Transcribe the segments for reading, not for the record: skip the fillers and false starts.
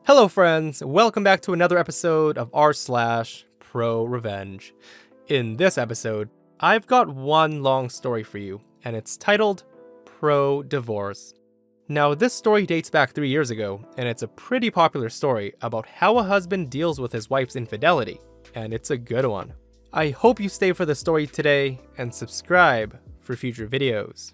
Hello friends, welcome back to another episode of r/ProRevenge. In this episode, I've got one long story for you, and it's titled Pro-Divorce. Now this story dates back 3 years ago, and it's a pretty popular story about how a husband deals with his wife's infidelity, and it's a good one. I hope you stay for the story today, and subscribe for future videos.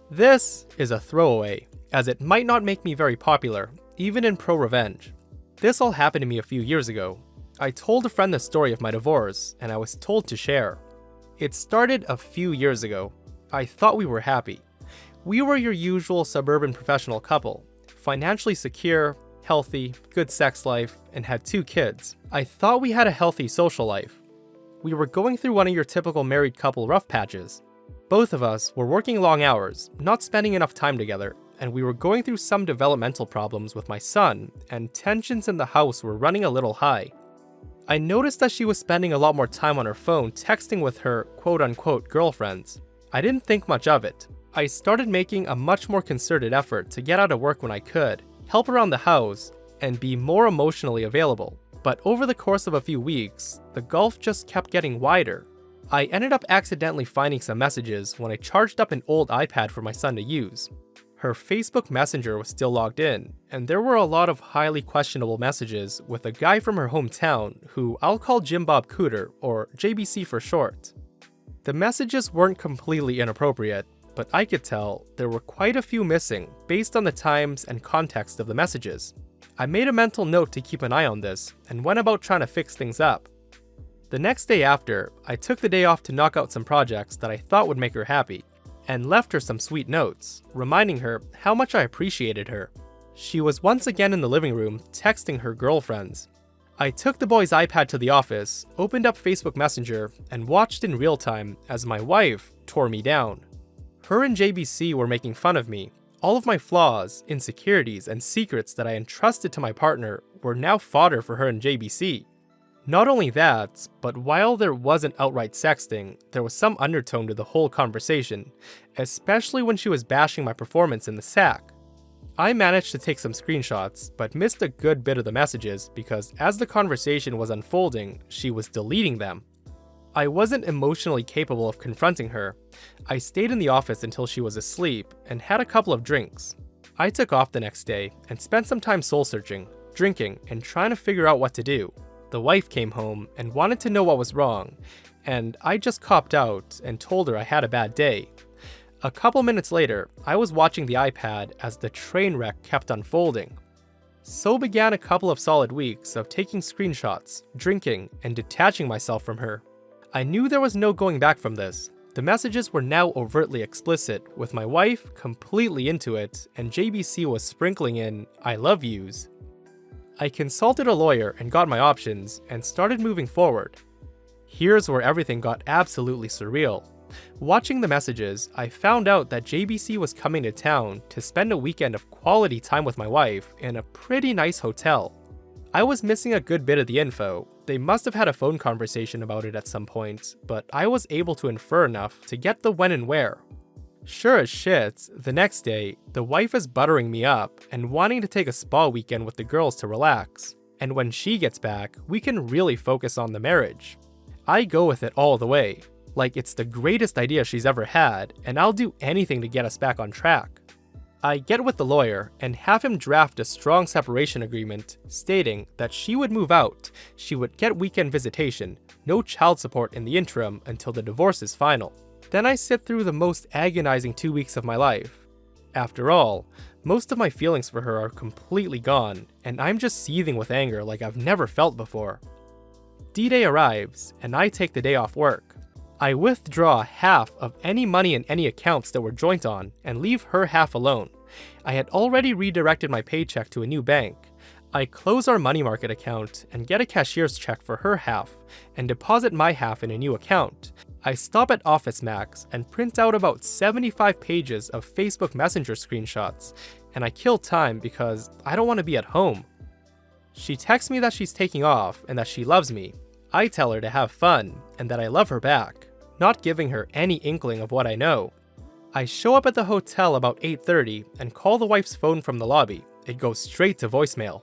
This is a throwaway, as it might not make me very popular, even in ProRevenge. This all happened to me a few years ago. I told a friend the story of my divorce, and I was told to share. It started a few years ago. I thought we were happy. We were your usual suburban professional couple, financially secure, healthy, good sex life, and had 2 kids. I thought we had a healthy social life. We were going through one of your typical married couple rough patches. Both of us were working long hours, not spending enough time together, and we were going through some developmental problems with my son, and tensions in the house were running a little high. I noticed that she was spending a lot more time on her phone texting with her quote-unquote girlfriends. I didn't think much of it. I started making a much more concerted effort to get out of work when I could, help around the house, and be more emotionally available. But over the course of a few weeks, the gulf just kept getting wider. I ended up accidentally finding some messages when I charged up an old iPad for my son to use. Her Facebook Messenger was still logged in, and there were a lot of highly questionable messages with a guy from her hometown who I'll call Jim Bob Cooter, or JBC for short. The messages weren't completely inappropriate, but I could tell there were quite a few missing based on the times and context of the messages. I made a mental note to keep an eye on this and went about trying to fix things up. The next day after, I took the day off to knock out some projects that I thought would make her happy, and left her some sweet notes, reminding her how much I appreciated her. She was once again in the living room, texting her girlfriends. I took the boy's iPad to the office, opened up Facebook Messenger, and watched in real time as my wife tore me down. Her and JBC were making fun of me. All of my flaws, insecurities, and secrets that I entrusted to my partner were now fodder for her and JBC. Not only that, but while there wasn't outright sexting, there was some undertone to the whole conversation, especially when she was bashing my performance in the sack. I managed to take some screenshots, but missed a good bit of the messages because as the conversation was unfolding, she was deleting them. I wasn't emotionally capable of confronting her. I stayed in the office until she was asleep and had a couple of drinks. I took off the next day and spent some time soul-searching, drinking, and trying to figure out what to do. The wife came home and wanted to know what was wrong, and I just copped out and told her I had a bad day. A couple minutes later, I was watching the iPad as the train wreck kept unfolding. So began a couple of solid weeks of taking screenshots, drinking, and detaching myself from her. I knew there was no going back from this. The messages were now overtly explicit, with my wife completely into it, and JBC was sprinkling in "I love yous." I consulted a lawyer and got my options, and started moving forward. Here's where everything got absolutely surreal. Watching the messages, I found out that JBC was coming to town to spend a weekend of quality time with my wife in a pretty nice hotel. I was missing a good bit of the info. They must have had a phone conversation about it at some point, but I was able to infer enough to get the when and where. Sure as shit, the next day, the wife is buttering me up and wanting to take a spa weekend with the girls to relax. And when she gets back, we can really focus on the marriage. I go with it all the way, like it's the greatest idea she's ever had, and I'll do anything to get us back on track. I get with the lawyer and have him draft a strong separation agreement stating that she would move out, she would get weekend visitation, no child support in the interim until the divorce is final. Then I sit through the most agonizing 2 weeks of my life. After all, most of my feelings for her are completely gone, and I'm just seething with anger like I've never felt before. D-Day arrives, and I take the day off work. I withdraw half of any money in any accounts that were joint on, and leave her half alone. I had already redirected my paycheck to a new bank. I close our money market account and get a cashier's check for her half, and deposit my half in a new account. I stop at Office Max and print out about 75 pages of Facebook Messenger screenshots, and I kill time because I don't want to be at home. She texts me that she's taking off and that she loves me. I tell her to have fun and that I love her back, not giving her any inkling of what I know. I show up at the hotel about 8:30 and call the wife's phone from the lobby, It goes straight to voicemail.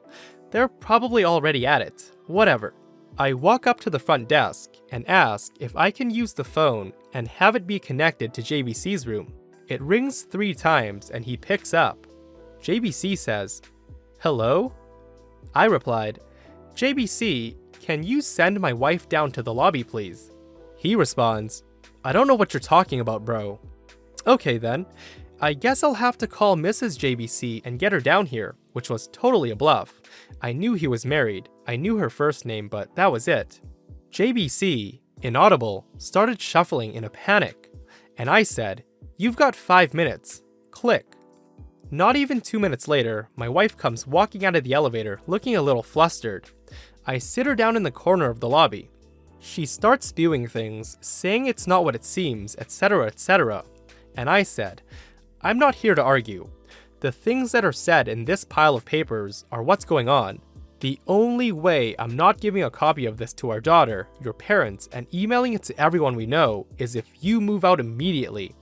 They're probably already at it. Whatever. I walk up to the front desk and ask if I can use the phone and have it be connected to JBC's room. It rings 3 times and he picks up. JBC says, "Hello?" I replied, "JBC, can you send my wife down to the lobby, please?" He responds, "I don't know what you're talking about, bro." Okay then, I guess I'll have to call Mrs. JBC and get her down here, which was totally a bluff. I knew he was married, I knew her first name, but that was it. JBC, inaudible, started shuffling in a panic, and I said, "You've got 5 minutes. Click." Not even 2 minutes later, my wife comes walking out of the elevator looking a little flustered. I sit her down in the corner of the lobby. She starts spewing things, saying it's not what it seems, etc., etc. And I said, "I'm not here to argue. The things that are said in this pile of papers are what's going on. The only way I'm not giving a copy of this to our daughter, your parents, and emailing it to everyone we know is if you move out immediately."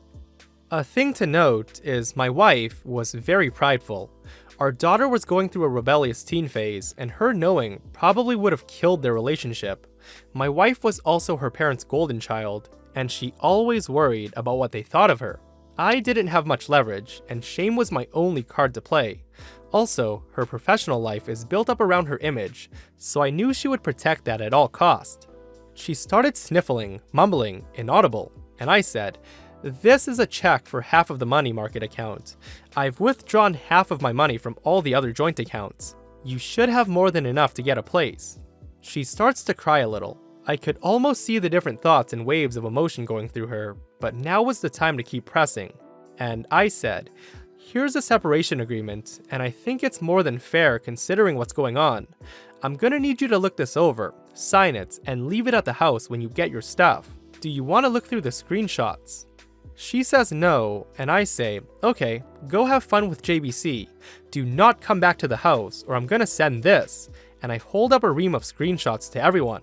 A thing to note is my wife was very prideful. Our daughter was going through a rebellious teen phase, and her knowing probably would have killed their relationship. My wife was also her parents' golden child, and she always worried about what they thought of her. I didn't have much leverage, and shame was my only card to play. Also, her professional life is built up around her image, so I knew she would protect that at all cost. She started sniffling, mumbling, inaudible, and I said, "This is a check for half of the money market account. I've withdrawn half of my money from all the other joint accounts. You should have more than enough to get a place." She starts to cry a little. I could almost see the different thoughts and waves of emotion going through her, but now was the time to keep pressing. And I said, "Here's a separation agreement, and I think it's more than fair considering what's going on. I'm gonna need you to look this over, sign it, and leave it at the house when you get your stuff. Do you want to look through the screenshots?" She says no, and I say, "Okay, go have fun with JBC. Do not come back to the house or I'm gonna send this," and I hold up a ream of screenshots to everyone.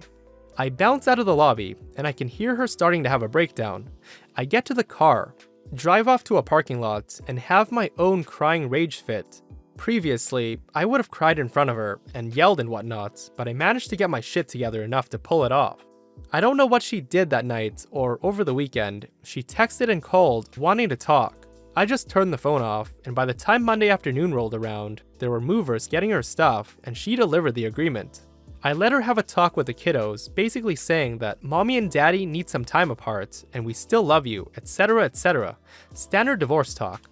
I bounce out of the lobby, and I can hear her starting to have a breakdown. I get to the car, drive off to a parking lot, and have my own crying rage fit. Previously, I would have cried in front of her and yelled and whatnot, but I managed to get my shit together enough to pull it off. I don't know what she did that night or over the weekend. She texted and called, wanting to talk. I just turned the phone off, and by the time Monday afternoon rolled around, there were movers getting her stuff, and she delivered the agreement. I let her have a talk with the kiddos, basically saying that mommy and daddy need some time apart, and we still love you, etc., etc. Standard divorce talk.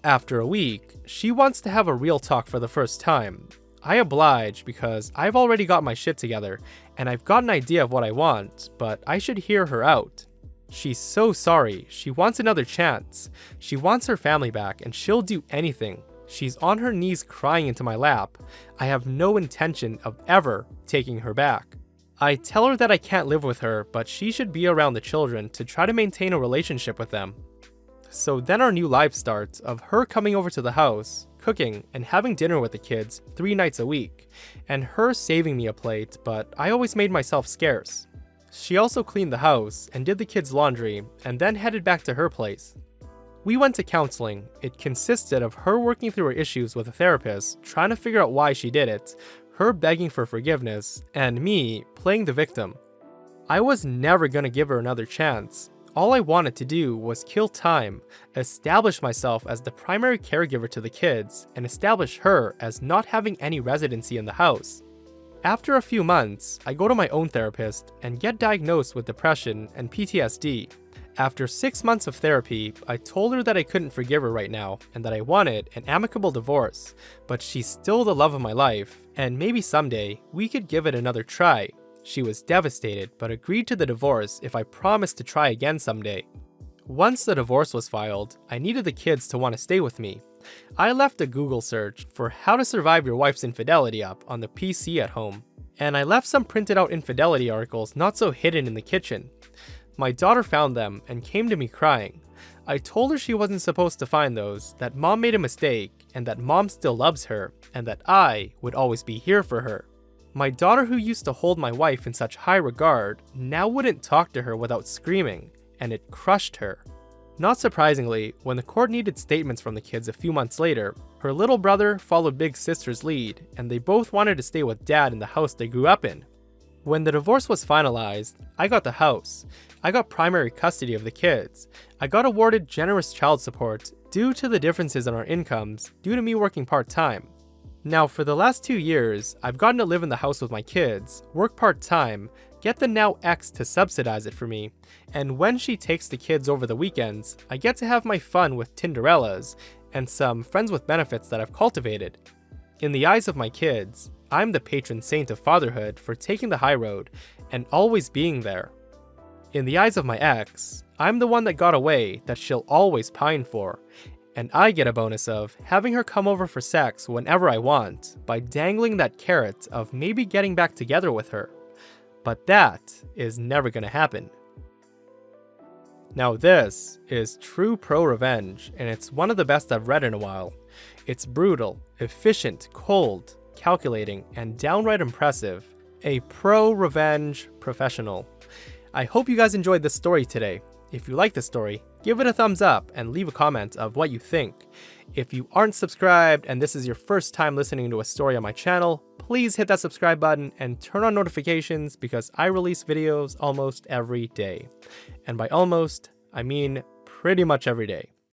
After a week, she wants to have a real talk for the first time. I oblige because I've already got my shit together, and I've got an idea of what I want, but I should hear her out. She's so sorry, she wants another chance. She wants her family back, and she'll do anything. She's on her knees crying into my lap. I have no intention of ever taking her back. I tell her that I can't live with her, but she should be around the children to try to maintain a relationship with them. So then our new life starts of her coming over to the house, cooking, and having dinner with the kids 3 nights a week, and her saving me a plate, but I always made myself scarce. She also cleaned the house and did the kids' laundry, and then headed back to her place. We went to counseling. It consisted of her working through her issues with a therapist, trying to figure out why she did it, her begging for forgiveness, and me playing the victim. I was never gonna give her another chance. All I wanted to do was kill time, establish myself as the primary caregiver to the kids, and establish her as not having any residency in the house. After a few months, I go to my own therapist and get diagnosed with depression and PTSD. After 6 months of therapy, I told her that I couldn't forgive her right now and that I wanted an amicable divorce, but she's still the love of my life, and maybe someday we could give it another try. She was devastated, but agreed to the divorce if I promised to try again someday. Once the divorce was filed, I needed the kids to want to stay with me. I left a Google search for how to survive your wife's infidelity up on the PC at home, and I left some printed out infidelity articles not so hidden in the kitchen. My daughter found them and came to me crying. I told her she wasn't supposed to find those, that mom made a mistake, and that mom still loves her, and that I would always be here for her. My daughter, who used to hold my wife in such high regard, now wouldn't talk to her without screaming, and it crushed her. Not surprisingly, when the court needed statements from the kids a few months later, Her little brother followed big sister's lead, and they both wanted to stay with dad in the house they grew up in. When the divorce was finalized, I got the house. I got primary custody of the kids. I got awarded generous child support due to the differences in our incomes due to me working part-time. Now, for the last 2 years, I've gotten to live in the house with my kids, work part-time, get the now ex to subsidize it for me, and when she takes the kids over the weekends, I get to have my fun with Tinderellas and some friends with benefits that I've cultivated. In the eyes of my kids, I'm the patron saint of fatherhood for taking the high road and always being there. In the eyes of my ex, I'm the one that got away that she'll always pine for, and I get a bonus of having her come over for sex whenever I want by dangling that carrot of maybe getting back together with her. But that is never gonna happen. Now this is true ProRevenge, and it's one of the best I've read in a while. It's brutal, efficient, cold, calculating, and downright impressive. A ProRevenge professional. I hope you guys enjoyed this story today. If you like this story, give it a thumbs up and leave a comment of what you think. If you aren't subscribed and this is your first time listening to a story on my channel, please hit that subscribe button and turn on notifications because I release videos almost every day. And by almost, I mean pretty much every day.